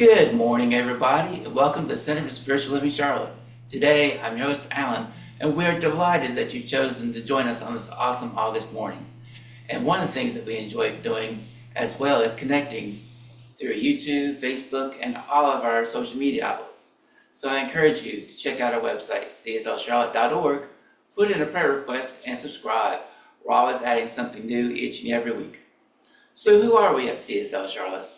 Good morning, everybody, and welcome to the Center for Spiritual Living Charlotte. Today, I'm your host, Alan, and we're delighted that you've chosen to join us on this awesome August morning. And one of the things that we enjoy doing as well is connecting through YouTube, Facebook, and all of our social media outlets. So I encourage you to check out our website, cslcharlotte.org, put in a prayer request, and subscribe. We're always adding something new each and every week. So who are we at CSL Charlotte?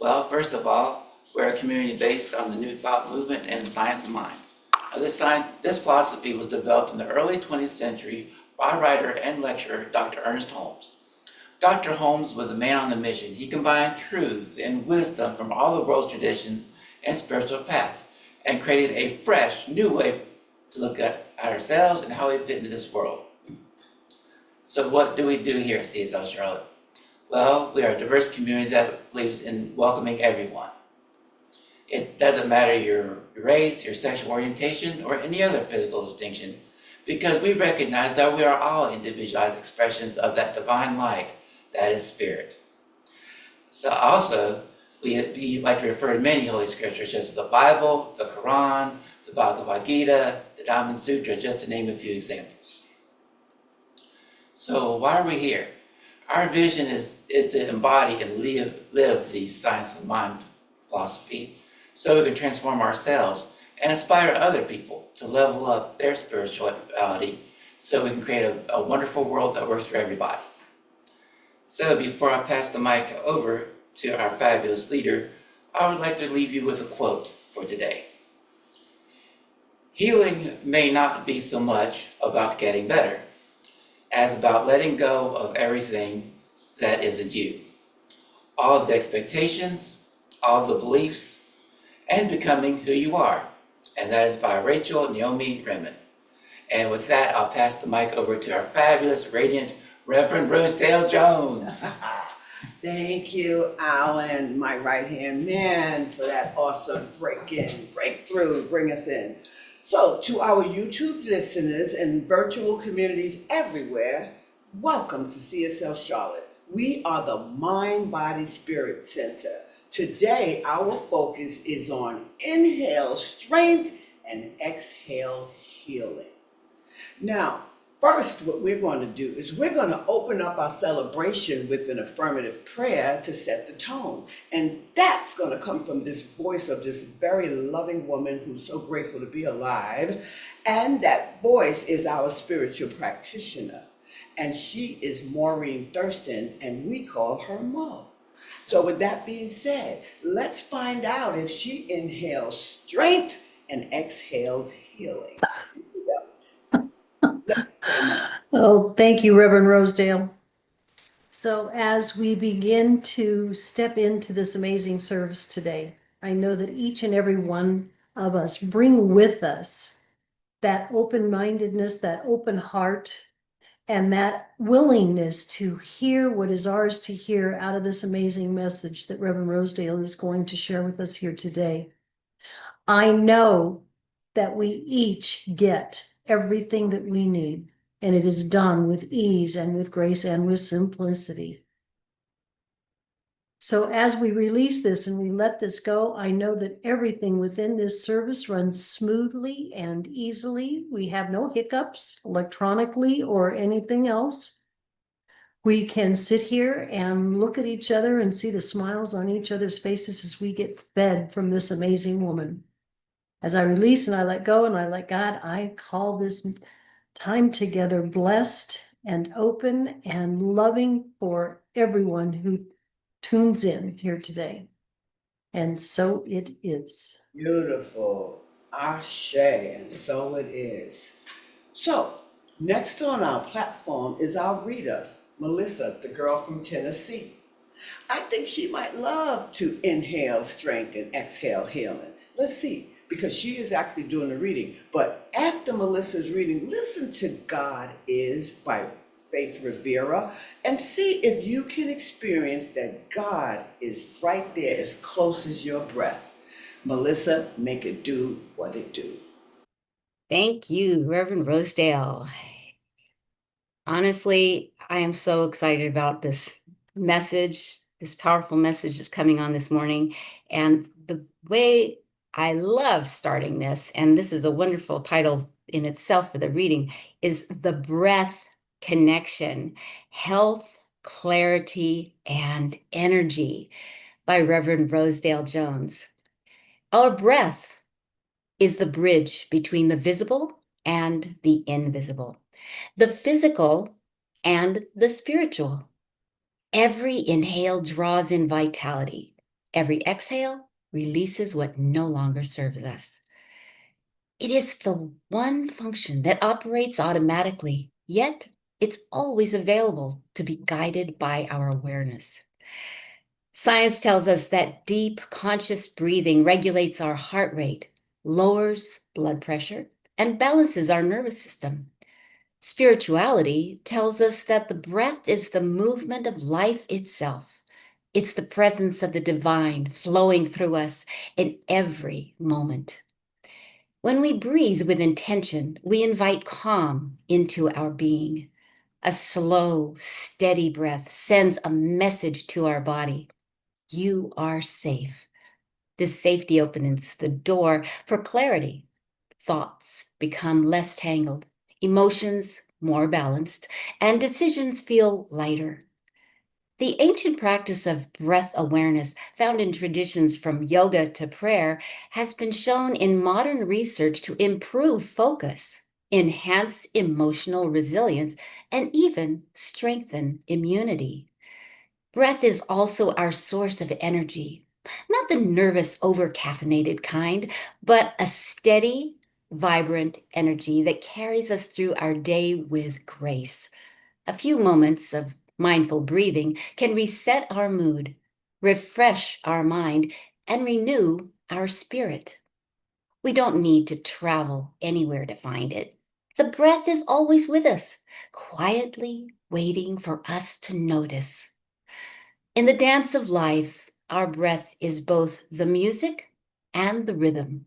Well, first of all, we're a community based on the New Thought movement and the science of mind. This philosophy was developed in the early 20th century by writer and lecturer Dr. Ernest Holmes. Dr. Holmes was a man on a mission. He combined truths and wisdom from all the world's traditions and spiritual paths and created a fresh, new way to look at ourselves and how we fit into this world. So what do we do here at CSL Charlotte? Well, we are a diverse community that believes in welcoming everyone. It doesn't matter your race, your sexual orientation, or any other physical distinction, because we recognize that we are all individualized expressions of that divine light that is spirit. So also, we like to refer to many holy scriptures, such as the Bible, the Quran, the Bhagavad Gita, the Diamond Sutra, just to name a few examples. So why are we here? Our vision is to embody and live the science of mind philosophy so we can transform ourselves and inspire other people to level up their spirituality so we can create a wonderful world that works for everybody. So before I pass the mic over to our fabulous leader, I would like to leave you with a quote for today. Healing may not be so much about getting better as about letting go of everything that isn't you. All of the expectations, all of the beliefs, and becoming who you are. And that is by Rachel Naomi Remen. And with that, I'll pass the mic over to our fabulous, radiant Reverend Rosedale Jones. Thank you, Alan, my right-hand man, for that awesome breakthrough, bring us in. So, to our YouTube listeners and virtual communities everywhere, welcome to CSL Charlotte. We are the Mind, Body, Spirit Center. Today, our focus is on inhale strength and exhale healing. Now, first, what we're going to do is we're going to open up our celebration with an affirmative prayer to set the tone. And that's going to come from this voice of this very loving woman who's so grateful to be alive. And that voice is our spiritual practitioner. And she is Maureen Thurston, and we call her Mo. So with that being said, let's find out if she inhales strength and exhales healing. Oh, thank you, Reverend Rosedale. So as we begin to step into this amazing service today, I know that each and every one of us bring with us that open-mindedness, that open heart, and that willingness to hear what is ours to hear out of this amazing message that Reverend Rosedale is going to share with us here today. I know that we each get everything that we need, and it is done with ease and with grace and with simplicity. So as we release this and we let this go, I know that everything within this service runs smoothly and easily. We have no hiccups electronically or anything else. We can sit here and look at each other and see the smiles on each other's faces as we get fed from this amazing woman. As I release and I let go and I let God, I call this time together blessed and open and loving for everyone who tunes in here today. And so it is. Beautiful. Ashe, and so it is. So, next on our platform is our reader, Melissa, the girl from Tennessee. I think she might love to inhale strength and exhale healing. Let's see, because she is actually doing the reading. But after Melissa's reading, listen to God Is by Faith Rivera and see if you can experience that God is right there as close as your breath. Melissa, make it do what it do. Thank you, Reverend Rosedale. Honestly, I am so excited about this message this powerful message is coming on this morning. And the way I love starting this, and this is a wonderful title in itself for the reading, is The Breath Connection, Health, Clarity, and Energy by Reverend Rosedale Jones. Our breath is the bridge between the visible and the invisible, the physical and the spiritual. Every inhale draws in vitality. Every exhale releases what no longer serves us. It is the one function that operates automatically, yet it's always available to be guided by our awareness. Science tells us that deep, conscious breathing regulates our heart rate, lowers blood pressure, and balances our nervous system. Spirituality tells us that the breath is the movement of life itself. It's the presence of the divine flowing through us in every moment. When we breathe with intention, we invite calm into our being. A slow, steady breath sends a message to our body. You are safe. This safety opens the door for clarity. Thoughts become less tangled, emotions more balanced, and decisions feel lighter. The ancient practice of breath awareness, found in traditions from yoga to prayer, has been shown in modern research to improve focus, enhance emotional resilience, and even strengthen immunity. Breath is also our source of energy, not the nervous, over-caffeinated kind, but a steady, vibrant energy that carries us through our day with grace. A few moments of mindful breathing can reset our mood, refresh our mind, and renew our spirit. We don't need to travel anywhere to find it. The breath is always with us, quietly waiting for us to notice. In the dance of life, our breath is both the music and the rhythm.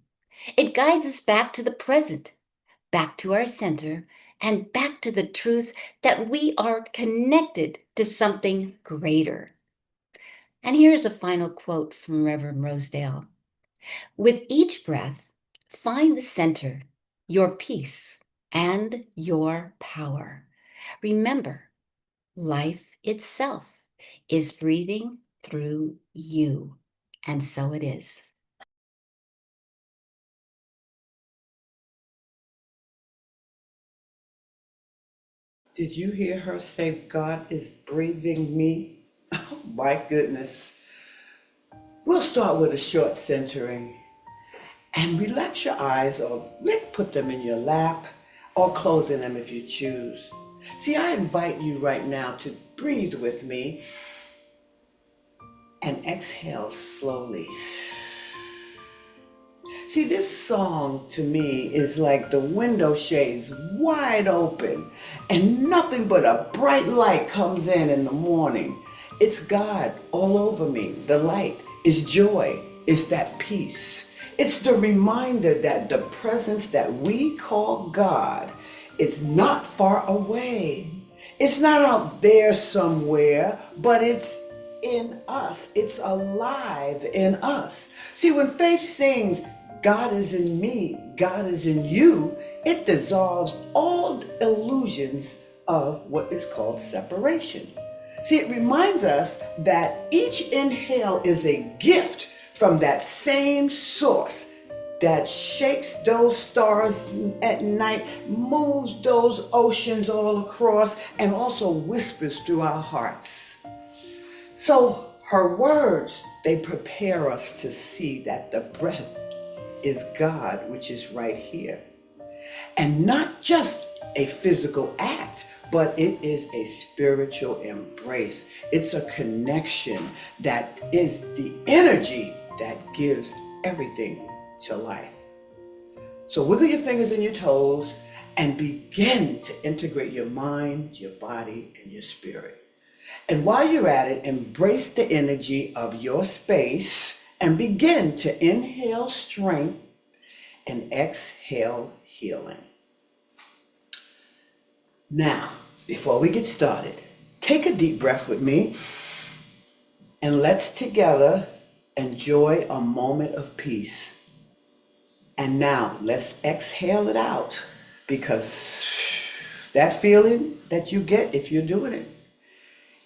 It guides us back to the present, back to our center, and back to the truth that we are connected to something greater. And here's a final quote from Reverend Rosedale. With each breath, find the center, your peace, and your power. Remember, life itself is breathing through you, and so it is. Did you hear her say, God is breathing me? Oh my goodness. We'll start with a short centering and relax your eyes or put them in your lap or closing them if you choose. See, I invite you right now to breathe with me and exhale slowly. See, this song to me is like the window shades wide open and nothing but a bright light comes in the morning. It's God all over me. The light is joy. It's that peace. It's the reminder that the presence that we call God is not far away. It's not out there somewhere, but it's in us. It's alive in us. See, when faith sings, God is in me, God is in you, it dissolves all illusions of what is called separation. See, it reminds us that each inhale is a gift from that same source that shakes those stars at night, moves those oceans all across, and also whispers through our hearts. So her words, they prepare us to see that the breath is God, which is right here. And not just a physical act, but it is a spiritual embrace. It's a connection that is the energy that gives everything to life. So wiggle your fingers and your toes and begin to integrate your mind, your body, and your spirit. And while you're at it, embrace the energy of your space and begin to inhale strength and exhale healing. Now, before we get started, take a deep breath with me. And let's together enjoy a moment of peace. And now let's exhale it out, because that feeling that you get if you're doing it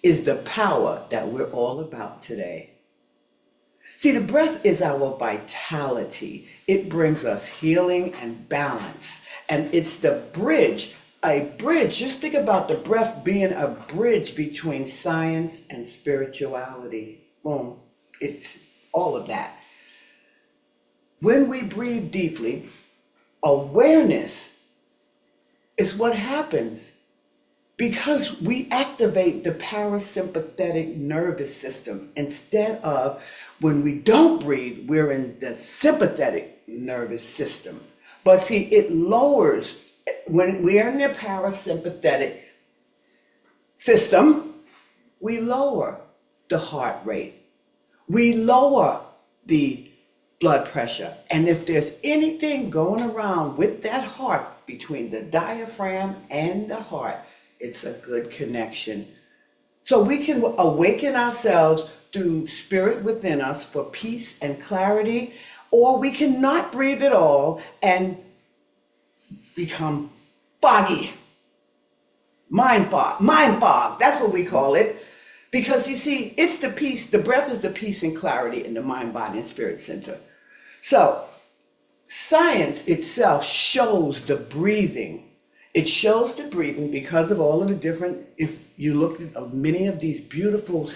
is the power that we're all about today. See, the breath is our vitality. It brings us healing and balance. And it's the bridge, a bridge. Just think about the breath being a bridge between science and spirituality. Boom. It's all of that. When we breathe deeply, awareness is what happens because we activate the parasympathetic nervous system instead of, when we don't breathe, we're in the sympathetic nervous system. But see, it lowers, when we are in the parasympathetic system, we lower the heart rate, we lower the blood pressure. And if there's anything going around with that heart between the diaphragm and the heart, it's a good connection. So we can awaken ourselves through spirit within us for peace and clarity, or we can not breathe at all and become foggy. Mind fog, that's what we call it. Because you see, it's the peace, the breath is the peace and clarity in the mind, body, and spirit center. So science itself shows the breathing. It shows the breathing because of all of the different, if you look at many of these beautiful,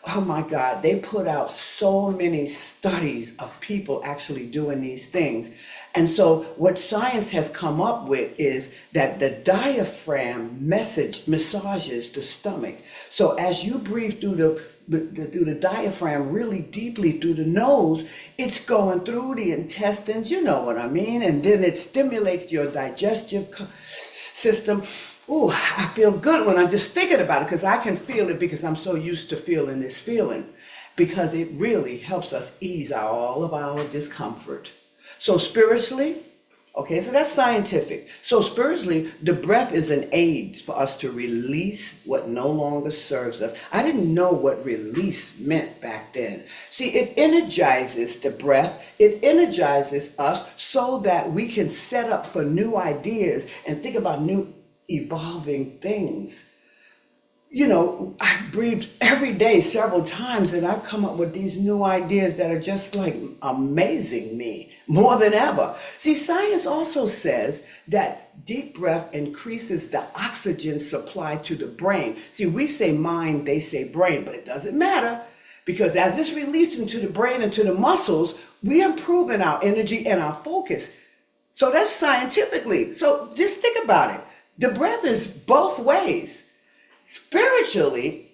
oh my God, they put out so many studies of people actually doing these things. And so what science has come up with is that the diaphragm massages the stomach. So as you breathe through the diaphragm really deeply through the nose, it's going through the intestines, you know what I mean? And then it stimulates your digestive system. Ooh, I feel good when I'm just thinking about it, because I can feel it because I'm so used to feeling this feeling, because it really helps us ease all of our discomfort. So spiritually, okay, so that's scientific. So spiritually, the breath is an aid for us to release what no longer serves us. I didn't know what release meant back then. See, it energizes the breath. It energizes us so that we can set up for new ideas and think about new evolving things. You know, I breathe every day several times, and I come up with these new ideas that are just like amazing me more than ever. See, science also says that deep breath increases the oxygen supply to the brain. See, we say mind, they say brain, but it doesn't matter, because as it's released into the brain and to the muscles, we're improving our energy and our focus. So that's scientifically. So just think about it. The breath is both ways. Spiritually,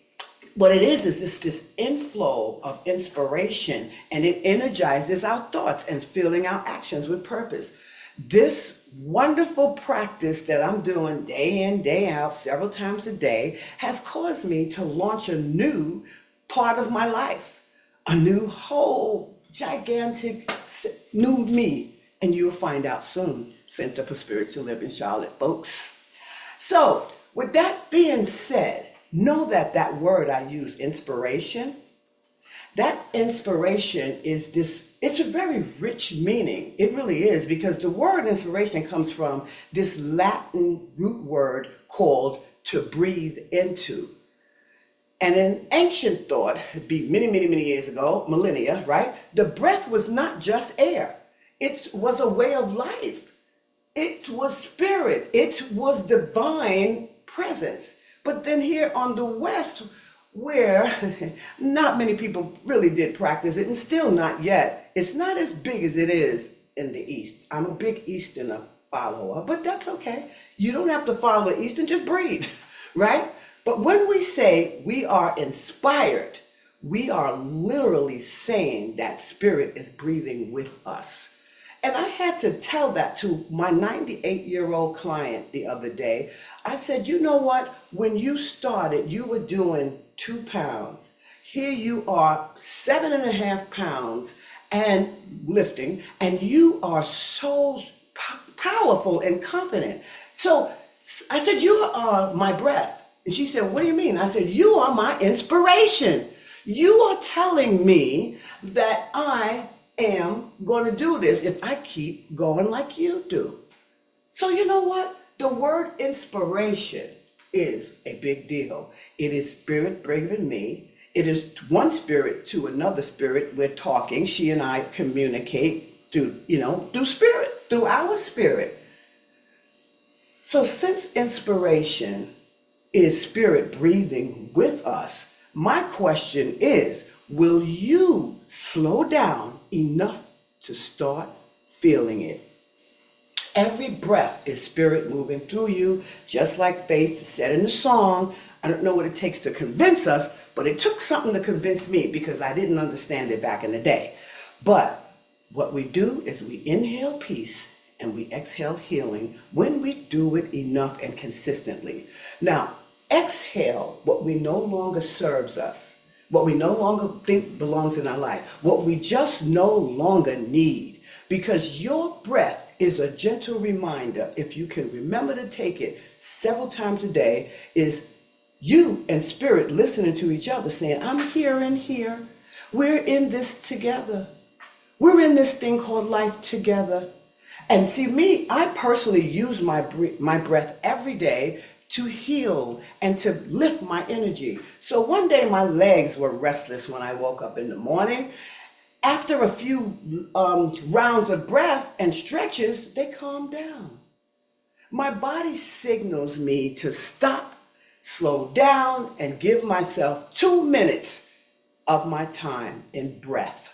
what it is it's this inflow of inspiration, and it energizes our thoughts and filling our actions with purpose. This wonderful practice that I'm doing day in, day out, several times a day, has caused me to launch a new part of my life, a new whole gigantic new me. And you'll find out soon. Center for Spiritual Living Charlotte, folks. So, with that being said, know that that word I use, inspiration, that inspiration is this, it's a very rich meaning. It really is, because the word inspiration comes from this Latin root word called to breathe into. And in ancient thought, it'd be many, many, many years ago, millennia, right? The breath was not just air. It was a way of life. It was spirit. It was divine presence. But then here on the West, where not many people really did practice it, and still not yet, it's not as big as it is in the East. I'm a big Easterner follower, but that's okay. You don't have to follow the Eastern, just breathe, right? But when we say we are inspired, we are literally saying that spirit is breathing with us. And I had to tell that to my 98-year-old client the other day. I said, you know what? When you started, you were doing 2 pounds. Here you are 7.5 pounds and lifting, and you are so powerful and confident. So I said, you are my breath. And she said, what do you mean? I said, you are my inspiration. You are telling me that I am going to do this if I keep going like you do. So you know what? The word inspiration is a big deal. It is spirit bringing me. It is one spirit to another spirit. We're talking. She and I communicate through spirit, through our spirit. So since inspiration is spirit breathing with us, my question is, will you slow down enough to start feeling it? Every breath is spirit moving through you, just like Faith said in the song. I don't know what it takes to convince us, but it took something to convince me because I didn't understand it back in the day. But what we do is we inhale peace and we exhale healing when we do it enough and consistently. Now, exhale what we no longer serves us, what we no longer think belongs in our life, what we just no longer need. Because your breath is a gentle reminder, if you can remember to take it several times a day, is you and spirit listening to each other saying, I'm here and here. We're in this together. We're in this thing called life together. And see, me, I personally use my breath every day to heal and to lift my energy. So one day my legs were restless when I woke up in the morning. After a few rounds of breath and stretches, they calm down. My body signals me to stop, slow down, and give myself 2 minutes of my time in breath.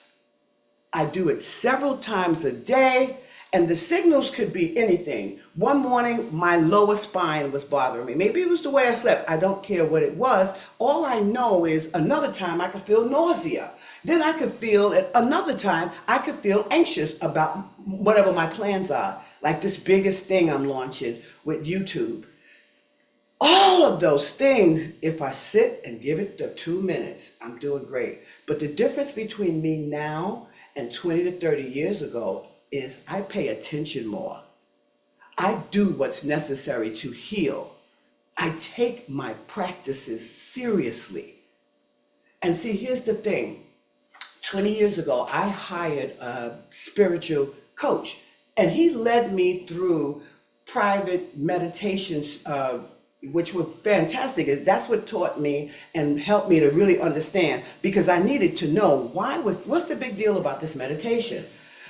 I do it several times a day, and the signals could be anything. One morning, my lower spine was bothering me. Maybe it was the way I slept. I don't care what it was. All I know is another time I could feel nausea. Then I could feel, at another time, I could feel anxious about whatever my plans are, like this biggest thing I'm launching with YouTube. All of those things, if I sit and give it the 2 minutes, I'm doing great. But the difference between me now and 20 to 30 years ago is I pay attention more. I do what's necessary to heal. I take my practices seriously. And see, here's the thing. 20 years ago, I hired a spiritual coach, and he led me through private meditations, which were fantastic. That's what taught me and helped me to really understand, because I needed to know what's the big deal about this meditation.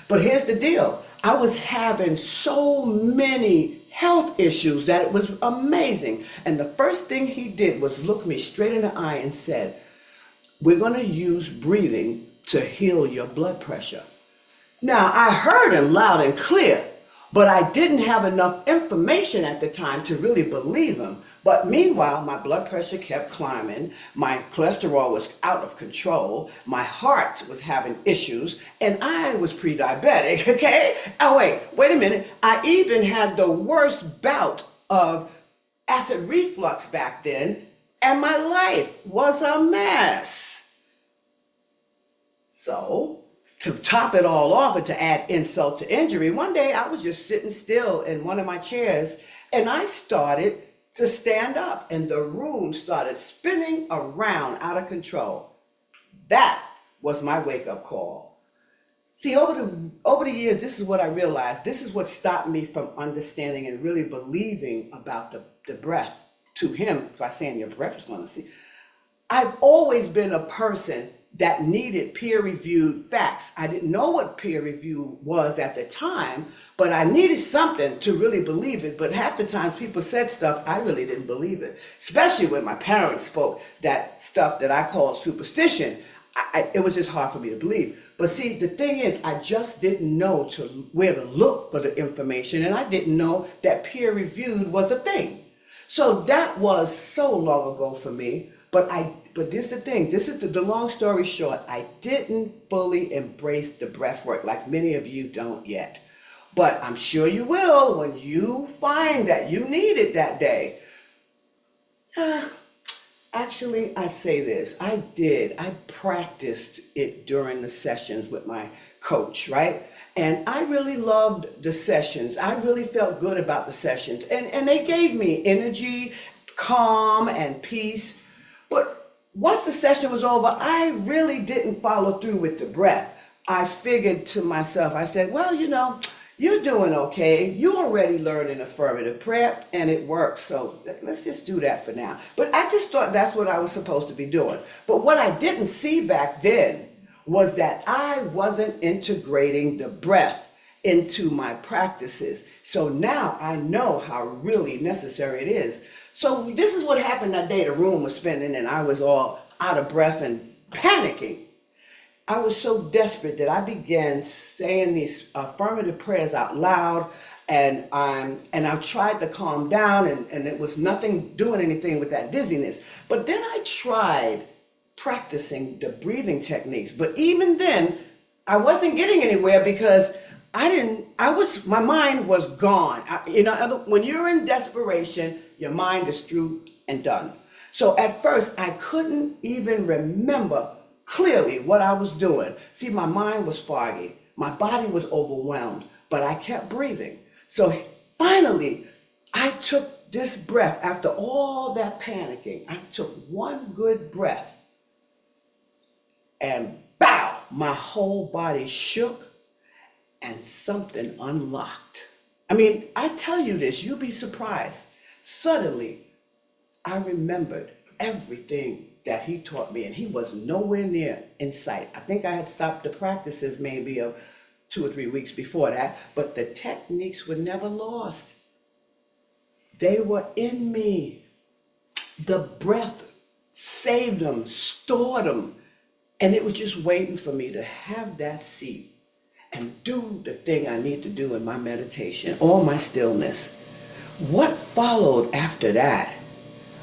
But here's the deal. I was having so many health issues that it was amazing. And the first thing he did was look me straight in the eye and said, we're going to use breathing to heal your blood pressure. Now, I heard him loud and clear, but I didn't have enough information at the time to really believe him. But meanwhile, my blood pressure kept climbing, my cholesterol was out of control, my heart was having issues, and I was pre-diabetic, okay? Oh, wait a minute. I even had the worst bout of acid reflux back then, and my life was a mess. So, to top it all off and to add insult to injury, one day I was just sitting still in one of my chairs and I started to stand up and the room started spinning around out of control. That was my wake-up call. See, over the years, this is what I realized. This is what stopped me from understanding and really believing about the breath to him by saying your breath is going to see. I've always been a person that needed peer-reviewed facts. I didn't know what peer review was at the time, but I needed something to really believe it. But half the time people said stuff, I really didn't believe it, especially when my parents spoke that stuff that I called superstition. It was just hard for me to believe. But see, the thing is, I just didn't know where to look for the information, and I didn't know that peer-reviewed was a thing. So that was so long ago for me. But this is the thing, this is the long story short, I didn't fully embrace the breath work like many of you don't yet. But I'm sure you will when you find that you need it that day. Actually, I say this, I practiced it during the sessions with my coach, right? And I really loved the sessions. I really felt good about the sessions. And they gave me energy, calm, and peace. But once the session was over, I really didn't follow through with the breath. I figured to myself, I said, well, you're doing okay. You already learned an affirmative prayer and it works. So let's just do that for now. But I just thought that's what I was supposed to be doing. But what I didn't see back then was that I wasn't integrating the breath into my practices. So now I know how really necessary it is. So this is what happened that day. The room was spinning and I was all out of breath and panicking. I was so desperate that I began saying these affirmative prayers out loud, and I tried to calm down, and it was nothing doing anything with that dizziness. But then I tried practicing the breathing techniques, but even then, I wasn't getting anywhere because my mind was gone. When you're in desperation, your mind is through and done. So at first, I couldn't even remember clearly what I was doing. See, my mind was foggy. My body was overwhelmed, but I kept breathing. So finally, I took this breath after all that panicking. I took one good breath and bow, my whole body shook and something unlocked. I mean, I tell you this, you'll be surprised. Suddenly, I remembered everything that he taught me, and he was nowhere near in sight. I think I had stopped the practices maybe of 2 or 3 weeks before that, but the techniques were never lost. They were in me. The breath saved them, stored them, and it was just waiting for me to have that seat and do the thing I need to do in my meditation or my stillness. What followed after that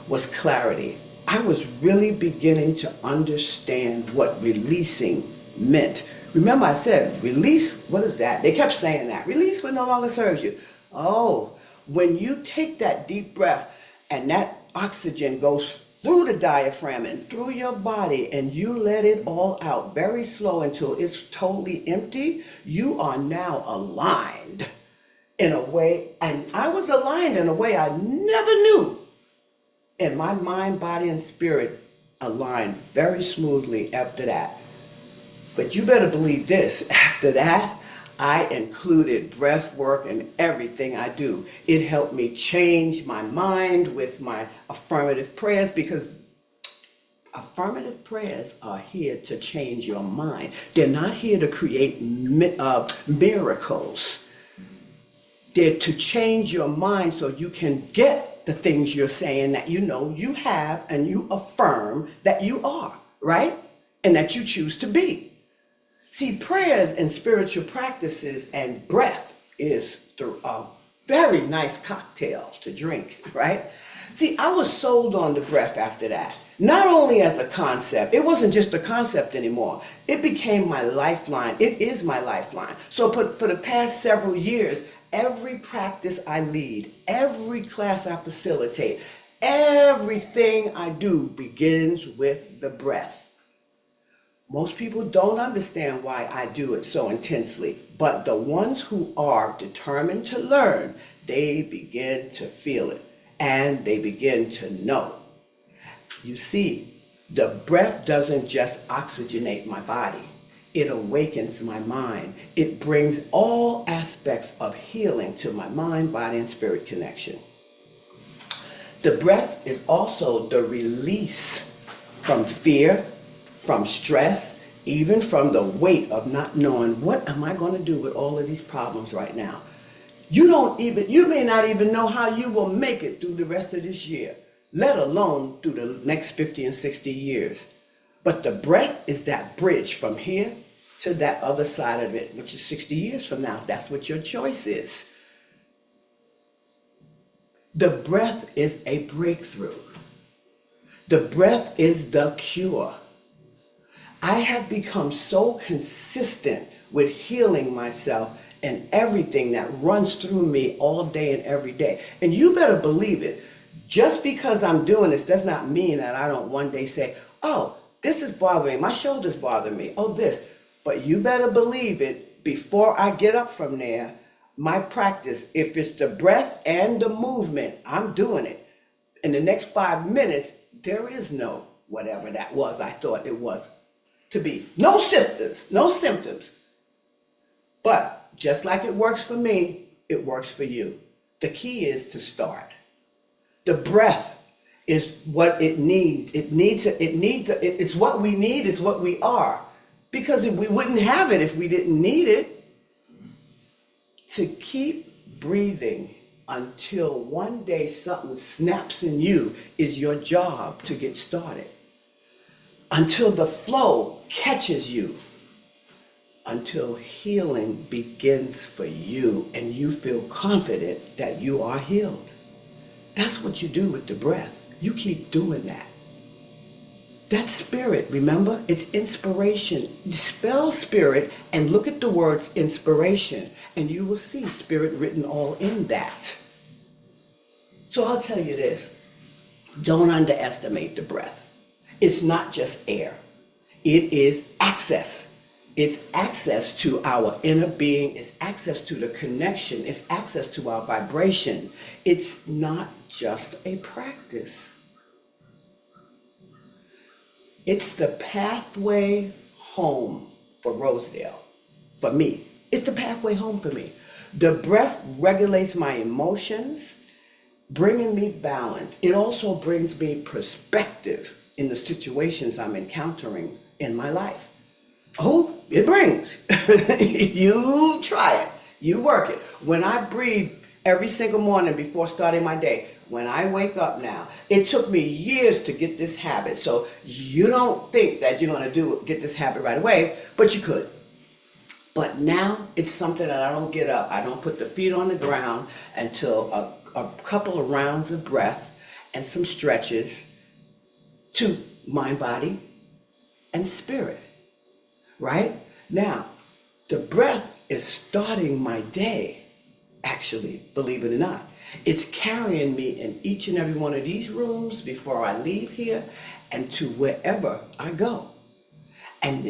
was clarity. I was really beginning to understand what releasing meant. Remember I said, release, what is that? They kept saying that. Release what no longer serves you. Oh, when you take that deep breath and that oxygen goes through the diaphragm and through your body and you let it all out very slow until it's totally empty, you are now aligned in a way, and I was aligned in a way I never knew. And my mind, body, and spirit aligned very smoothly after that. But you better believe this, after that, I included breath work in everything I do. It helped me change my mind with my affirmative prayers, because affirmative prayers are here to change your mind. They're not here to create miracles. They're to change your mind so you can get the things you're saying that you know you have and you affirm that you are, right? And that you choose to be. See, prayers and spiritual practices and breath is a very nice cocktail to drink, right? See, I was sold on the breath after that. Not only as a concept, it wasn't just a concept anymore. It became my lifeline. It is my lifeline. So for the past several years, every practice I lead, every class I facilitate, everything I do begins with the breath. Most people don't understand why I do it so intensely, but the ones who are determined to learn, they begin to feel it and they begin to know. You see, the breath doesn't just oxygenate my body. It awakens my mind. It brings all aspects of healing to my mind, body, and spirit connection. The breath is also the release from fear, from stress, even from the weight of not knowing what am I going to do with all of these problems right now. You may not even know how you will make it through the rest of this year, let alone through the next 50 and 60 years. But the breath is that bridge from here to that other side of it, which is 60 years from now. That's what your choice is. The breath is a breakthrough. The breath is the cure. I have become so consistent with healing myself and everything that runs through me all day and every day. And you better believe it. Just because I'm doing this does not mean that I don't one day say, oh, this is bothering me, my shoulder's bothering me, oh, this. But you better believe it, before I get up from there, my practice, if it's the breath and the movement, I'm doing it. In the next 5 minutes, there is no whatever that was I thought it was to be. No symptoms, no symptoms. But just like it works for me, it works for you. The key is to start. The breath is what it needs. It's what we need, it's what we are. Because we wouldn't have it if we didn't need it. To keep breathing until one day something snaps in you is your job to get started. Until the flow catches you. Until healing begins for you and you feel confident that you are healed. That's what you do with the breath. You keep doing that. That's spirit, remember? It's inspiration. Spell spirit and look at the words inspiration and you will see spirit written all in that. So I'll tell you this, don't underestimate the breath. It's not just air. It is access. It's access to our inner being. It's access to the connection. It's access to our vibration. It's not just a practice. It's the pathway home for Rosedale, for me. It's the pathway home for me. The breath regulates my emotions, bringing me balance. It also brings me perspective in the situations I'm encountering in my life. Oh, it brings. You try it. You work it. When I breathe every single morning before starting my day, when I wake up now, it took me years to get this habit. So you don't think that you're going to get this habit right away, but you could. But now it's something that I don't get up. I don't put the feet on the ground until a couple of rounds of breath and some stretches to mind, body, and spirit. Right? Now, the breath is starting my day, actually, believe it or not. It's carrying me in each and every one of these rooms before I leave here and to wherever I go. And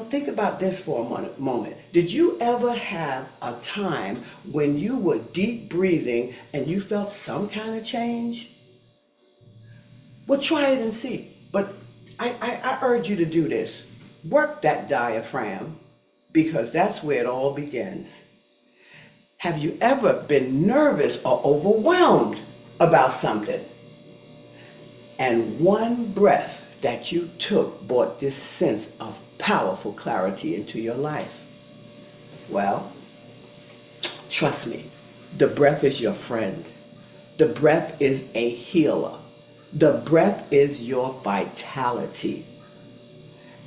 think about this for a moment. Did you ever have a time when you were deep breathing and you felt some kind of change? Well, try it and see. But I urge you to do this. Work that diaphragm because that's where it all begins. Have you ever been nervous or overwhelmed about something? And one breath that you took brought this sense of powerful clarity into your life. Well, trust me, the breath is your friend. The breath is a healer. The breath is your vitality.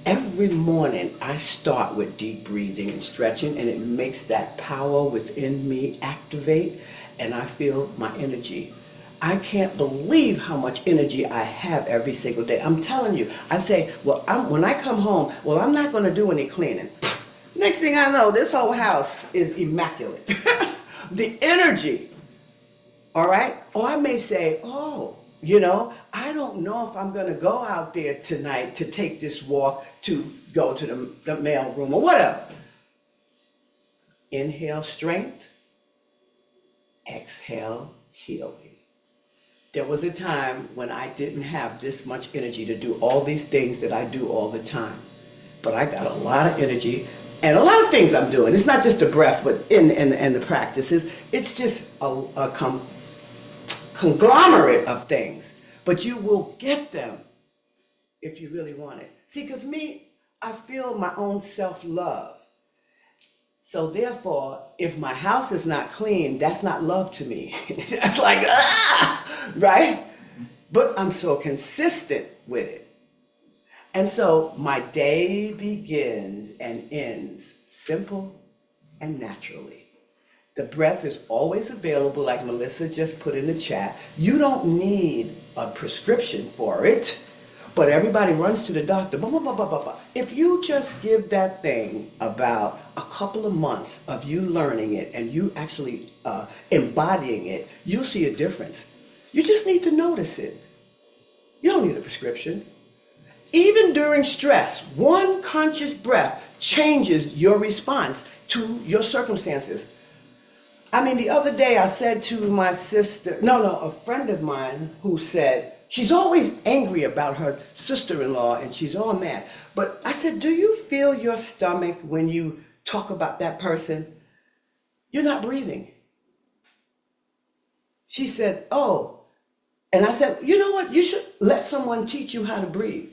Every morning I start with deep breathing and stretching and it makes that power within me activate and I feel my energy. I can't believe how much energy I have every single day. I'm telling you, I say, when I come home, I'm not going to do any cleaning. Next thing I know, this whole house is immaculate. The energy, all right? Or I may say, I don't know if I'm going to go out there tonight to take this walk to go to the mail room or whatever. Inhale strength, exhale healing. There was a time when I didn't have this much energy to do all these things that I do all the time. But I got a lot of energy and a lot of things I'm doing. It's not just the breath, but in the practices. It's just a conglomerate of things. But you will get them if you really want it. See, because me, I feel my own self-love. So therefore, if my house is not clean, that's not love to me. That's like, right? But I'm so consistent with it. And so my day begins and ends simple and naturally. The breath is always available, like Melissa just put in the chat. You don't need a prescription for it, but everybody runs to the doctor. If you just give that thing about a couple of months of you learning it and you actually embodying it, you'll see a difference. You just need to notice it. You don't need a prescription. Even during stress, one conscious breath changes your response to your circumstances. I mean, the other day I said to my sister, a friend of mine who said, She's always angry about her sister-in-law and she's all mad. But I said, do you feel your stomach when you talk about that person? You're not breathing. She said, oh. And I said, you know what? You should let someone teach you how to breathe.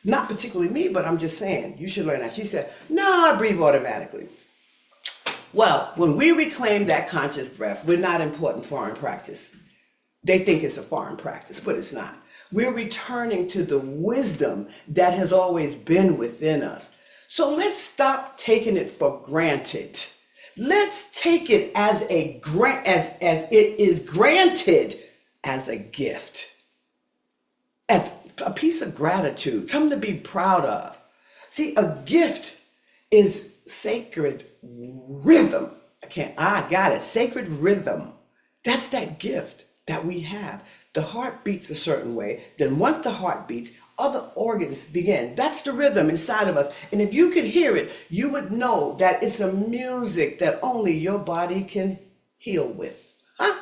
Not particularly me, but I'm just saying, you should learn that. She said, no, I breathe automatically. Well, when we reclaim that conscious breath, we're not important foreign practice. They think it's a foreign practice, but it's not. We're returning to the wisdom that has always been within us. So let's stop taking it for granted. Let's take it as a as it is granted as a gift, as a piece of gratitude, something to be proud of. See, a gift is sacred rhythm. I got it. Sacred rhythm. That's that gift that we have. The heart beats a certain way. Then once the heart beats, other organs begin. That's the rhythm inside of us. And if you could hear it, you would know that it's a music that only your body can heal with. Huh?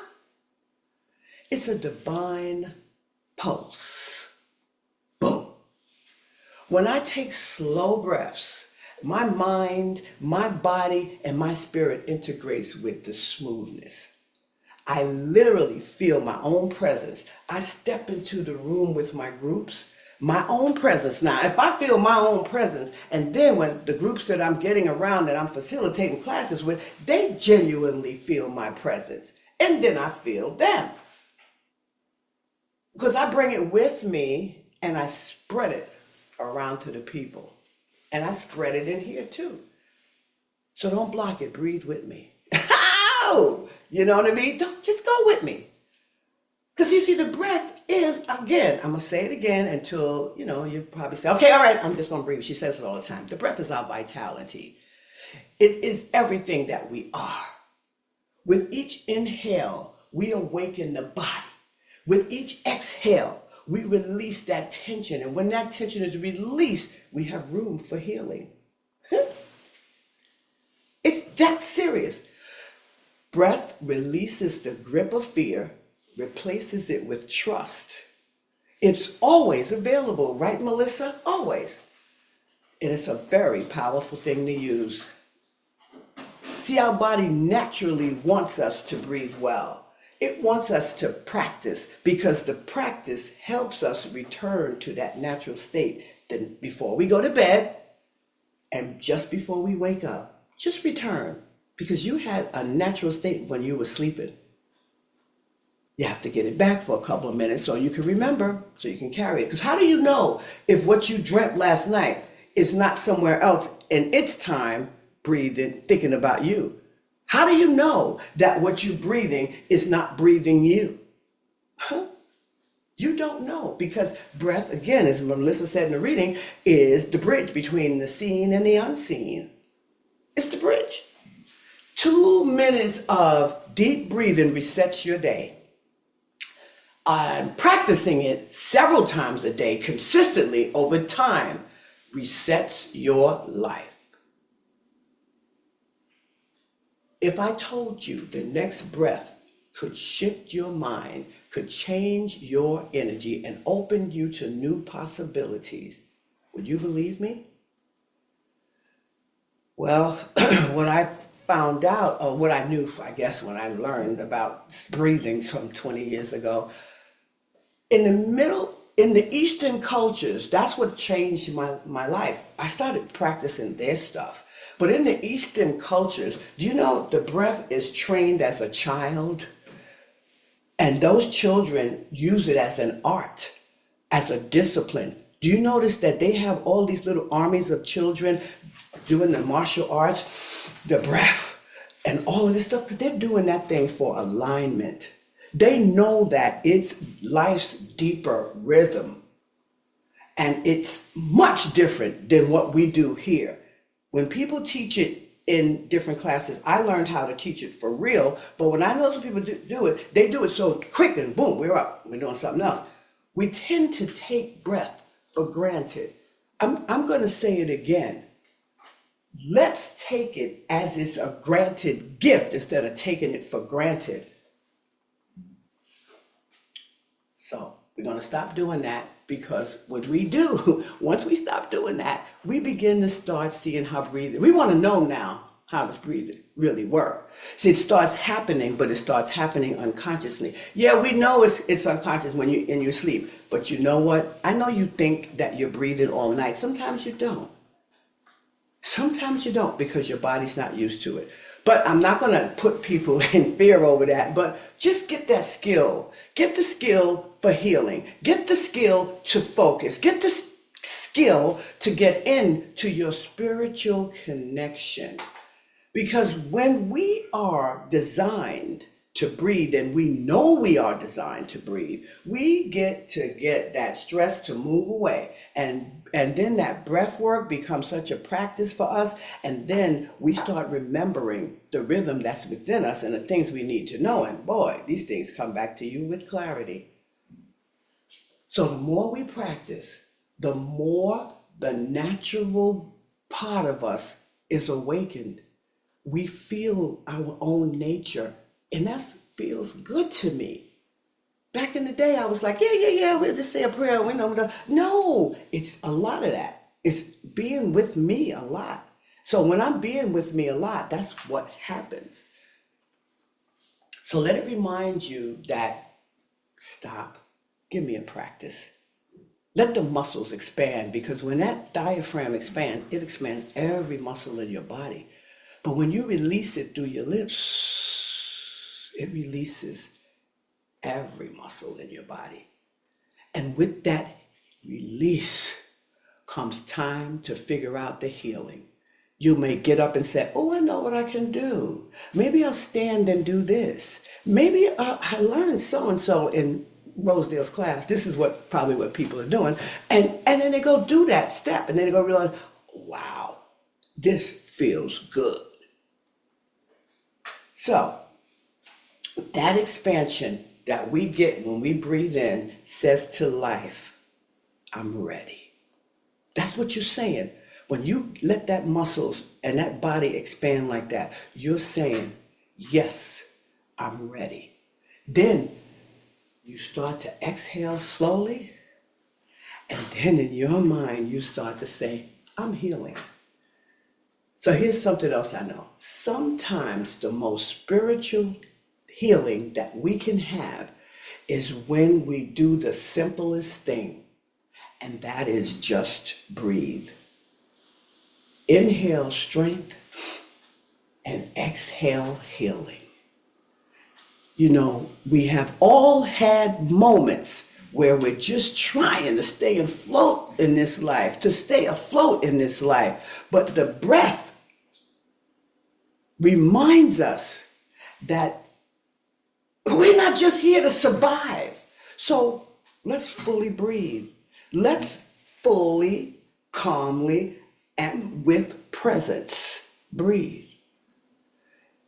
It's a divine pulse. Boom. When I take slow breaths, my mind, my body, and my spirit integrates with the smoothness. I literally feel my own presence. I step into the room with my groups, my own presence. Now, if I feel my own presence, and then when the groups that I'm getting around that I'm facilitating classes with, they genuinely feel my presence. And then I feel them. Because I bring it with me and I spread it around to the people. And I spread it in here too. So don't block it, breathe with me. You know what I mean? Don't just go with me. Because you see, the breath is, again, I'm going to say it again until, you probably say, okay, all right, I'm just going to breathe. She says it all the time. The breath is our vitality. It is everything that we are. With each inhale, we awaken the body. With each exhale, we release that tension. And when that tension is released, we have room for healing. It's that serious. Breath releases the grip of fear, replaces it with trust. It's always available, right, Melissa? Always. And it's a very powerful thing to use. See, our body naturally wants us to breathe well. It wants us to practice because the practice helps us return to that natural state. Then before we go to bed and just before we wake up, just return. Because you had a natural state when you were sleeping. You have to get it back for a couple of minutes so you can remember, so you can carry it. Because how do you know if what you dreamt last night is not somewhere else in its time breathing, thinking about you? How do you know that what you're breathing is not breathing you? Huh? You don't know, because breath, again, as Melissa said in the reading, is the bridge between the seen and the unseen. It's the bridge. 2 minutes of deep breathing resets your day. Practicing it several times a day, consistently over time, resets your life. If I told you the next breath could shift your mind, could change your energy, and open you to new possibilities, would you believe me? Well, what I found out, or what I knew, I guess, when I learned about breathing some 20 years ago, in the Eastern cultures, that's what changed my life. I started practicing their stuff. But in the Eastern cultures, do you know the breath is trained as a child? And those children use it as an art, as a discipline. Do you notice that they have all these little armies of children doing the martial arts, the breath, and all of this stuff? Because they're doing that thing for alignment. They know that it's life's deeper rhythm. And it's much different than what we do here. When people teach it in different classes, I learned how to teach it for real. But when I know some people do it, they do it so quick and boom, we're up. We're doing something else. We tend to take breath for granted. I'm going to say it again. Let's take it as it's a granted gift instead of taking it for granted. So We're going to stop doing that because when we do, once we stop doing that, we begin to start seeing how breathing. We want to know now how does breathing really work. See, it starts happening, but it starts happening unconsciously. Yeah, we know it's unconscious when you're in your sleep, but you know what? I know you think that you're breathing all night. Sometimes you don't. Sometimes you don't because your body's not used to it. But I'm not going to put people in fear over that, but just get that skill. Get the skill for healing. Get the skill to focus. Get the skill to get into your spiritual connection. Because when we are designed to breathe, and we know we are designed to breathe, we get to get that stress to move away. And then that breath work becomes such a practice for us. And then we start remembering the rhythm that's within us and the things we need to know. And boy, these things come back to you with clarity. So the more we practice, the more the natural part of us is awakened. We feel our own nature, and that feels good to me. Back in the day, I was like, yeah, we'll just say a prayer. We know. No, it's a lot of that. It's being with me a lot. So when I'm being with me a lot, that's what happens. So let it remind you that stop, give me a practice. Let the muscles expand because when that diaphragm expands, it expands every muscle in your body. But when you release it through your lips, it releases every muscle in your body. And with that release comes time to figure out the healing. You may get up and say, oh, I know what I can do. Maybe I'll stand and do this. Maybe I learned so-and-so in Rosedale's class. This is probably what people are doing. And then they go do that step and then they go realize, wow, this feels good. So that expansion that we get when we breathe in says to life, I'm ready. That's what you're saying. When you let that muscles and that body expand like that, you're saying, yes, I'm ready. Then you start to exhale slowly. And then in your mind, you start to say, I'm healing. So here's something else I know. Sometimes the most spiritual healing that we can have is when we do the simplest thing, and that is just breathe. Inhale strength and exhale healing. You know, we have all had moments where we're just trying to stay afloat in this life, to stay afloat in this life. But the breath reminds us that we're not just here to survive. So let's fully breathe. Let's fully, calmly, and with presence breathe.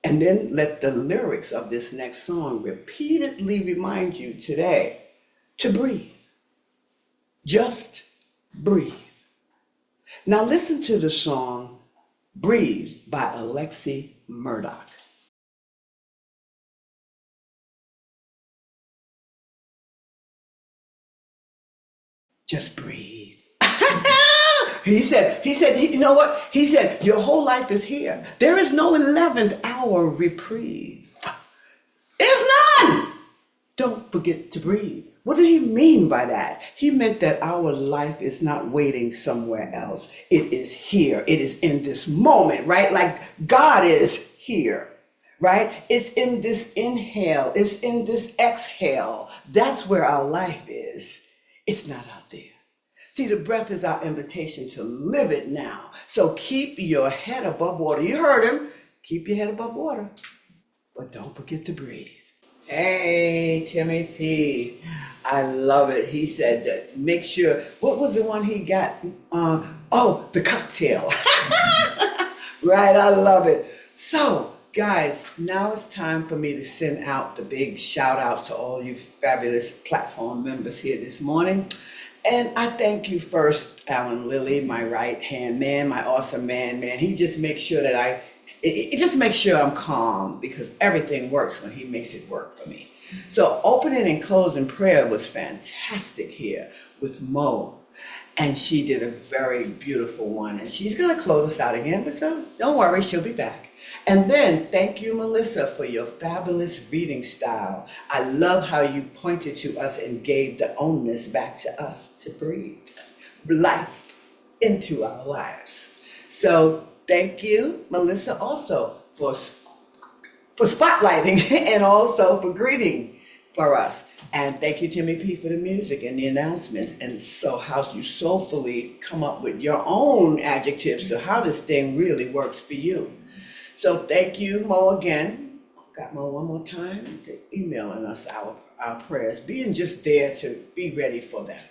And then let the lyrics of this next song repeatedly remind you today to breathe. Just breathe. Now listen to the song Breathe by Alexi Murdoch. Just breathe. You know what? He said, your whole life is here. There is no 11th hour reprise. There's none. Don't forget to breathe. What did he mean by that? He meant that our life is not waiting somewhere else. It is here. It is in this moment, right? Like God is here, right? It's in this inhale. It's in this exhale. That's where our life is. It's not out there. See, the breath is our invitation to live it now. So keep your head above water. You heard him. Keep your head above water, but don't forget to breathe. Hey, Timmy P. I love it. He said that make sure, what was the one he got? The cocktail. Right, I love it. So, guys, now it's time for me to send out the big shout outs to all you fabulous platform members here this morning. And I thank you first, Alan Lilly, my right-hand man, my awesome man. He just makes sure that it just makes sure I'm calm because everything works when he makes it work for me. So opening and closing prayer was fantastic here with Mo. And she did a very beautiful one. And she's going to close us out again, but so don't worry, she'll be back. And then thank you, Melissa, for your fabulous reading style. I love how you pointed to us and gave the onus back to us to breathe life into our lives. So thank you, Melissa, also for spotlighting and also for greeting for us. And thank you, Timmy P, for the music and the announcements. And so how you soulfully come up with your own adjectives to how this thing really works for you. So thank you, Mo, again. Got Mo one more time, emailing us our prayers, being just there to be ready for them.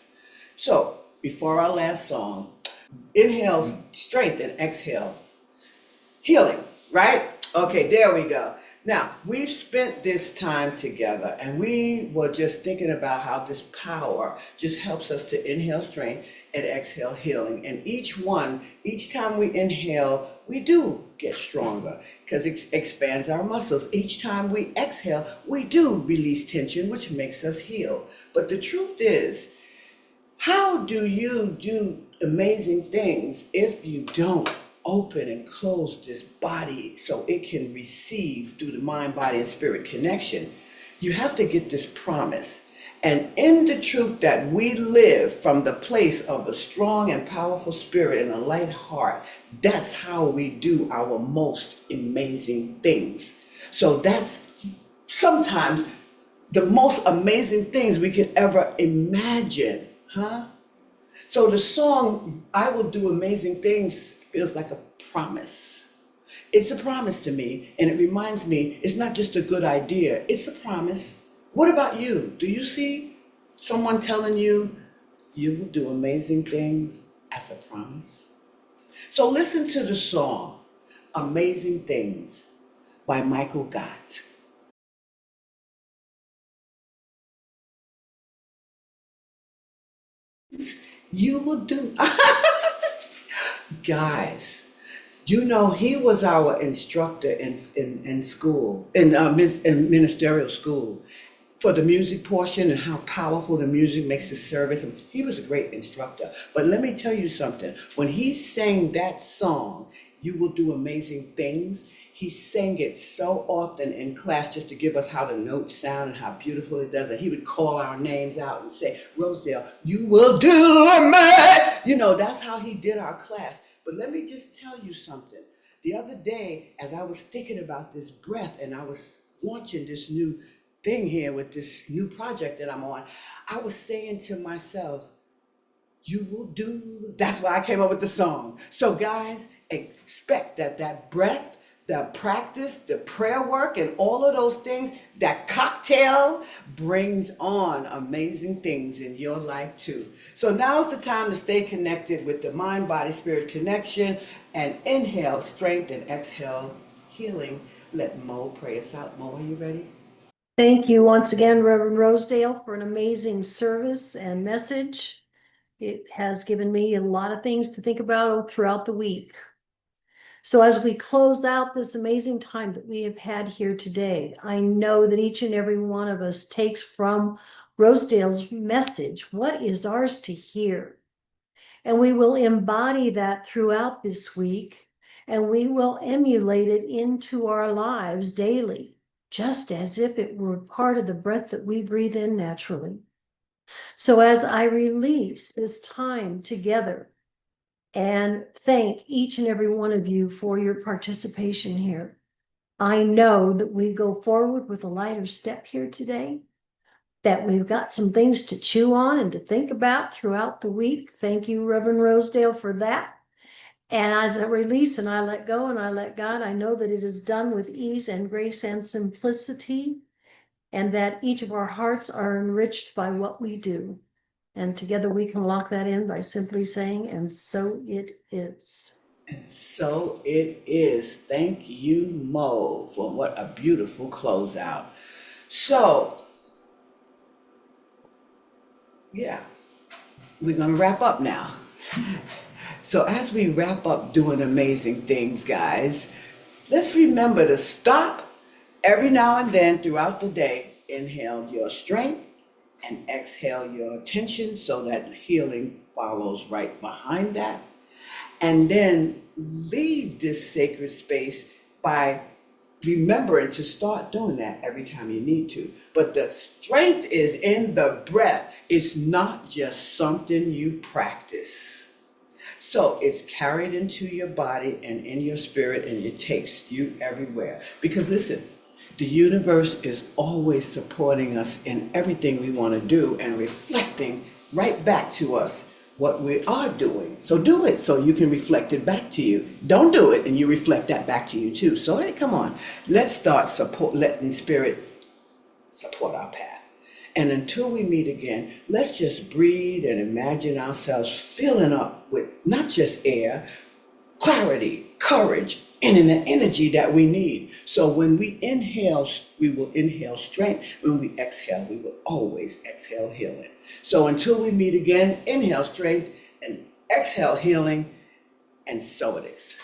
So before our last song, inhale strength and exhale healing, right? Okay, there we go. Now, we've spent this time together and we were just thinking about how this power just helps us to inhale strength and exhale healing. And each time we inhale, we do get stronger because it expands our muscles. Each time we exhale, we do release tension, which makes us heal. But the truth is, how do you do amazing things if you don't open and close this body so it can receive through the mind, body, and spirit connection? You have to get this promise. And in the truth that we live from the place of a strong and powerful spirit and a light heart, that's how we do our most amazing things. So that's sometimes the most amazing things we could ever imagine, huh? So the song, I Will Do Amazing Things, feels like a promise. It's a promise to me, and it reminds me it's not just a good idea, it's a promise. What about you? Do you see someone telling you you will do amazing things as a promise? So listen to the song, Amazing Things by Michael Gott. You will do. Guys, you know, he was our instructor in school, in ministerial school, for the music portion and how powerful the music makes the service. And he was a great instructor. But let me tell you something. When he sang that song, You Will Do Amazing Things, he sang it so often in class just to give us how the notes sound and how beautiful it does. And he would call our names out and say, Rosedale, you will do amazing. You know, that's how he did our class. But let me just tell you something. The other day, as I was thinking about this breath and I was launching this new thing here with this new project that I'm on, I was saying to myself, you will do. That's why I came up with the song. So guys, expect that breath, the practice, the prayer work, and all of those things, that cocktail brings on amazing things in your life too. So now's the time to stay connected with the mind, body, spirit connection, and inhale strength and exhale healing. Let Mo pray us out. Mo, are you ready? Thank you once again, Reverend Rosedale, for an amazing service and message. It has given me a lot of things to think about throughout the week. So as we close out this amazing time that we have had here today, I know that each and every one of us takes from Rosedale's message what is ours to hear. And we will embody that throughout this week, and we will emulate it into our lives daily, just as if it were part of the breath that we breathe in naturally. So as I release this time together and thank each and every one of you for your participation here, I know that we go forward with a lighter step here today, that we've got some things to chew on and to think about throughout the week. Thank you, Reverend Rosedale, for that. And as I release and I let go and I let God, I know that it is done with ease and grace and simplicity, and that each of our hearts are enriched by what we do. And together we can lock that in by simply saying, and so it is. So it is. Thank you, Mo, for what a beautiful closeout. So, yeah, we're going to wrap up now. So, as we wrap up doing amazing things, guys, let's remember to stop every now and then throughout the day Inhale your strength and exhale your attention so that healing follows right behind that. And then leave this sacred space by remembering to start doing that every time you need to. But the strength is in the breath. It's not just something you practice. So it's carried into your body and in your spirit, and it takes you everywhere. Because listen, the universe is always supporting us in everything we want to do and reflecting right back to us what we are doing. So do it so you can reflect it back to you. Don't do it and you reflect that back to you too. So hey, come on, let's start letting spirit support our path. And until we meet again, let's just breathe and imagine ourselves filling up with not just air, clarity, courage, and an energy that we need. So when we inhale, we will inhale strength. When we exhale, we will always exhale healing. So until we meet again, inhale strength and exhale healing, and so it is.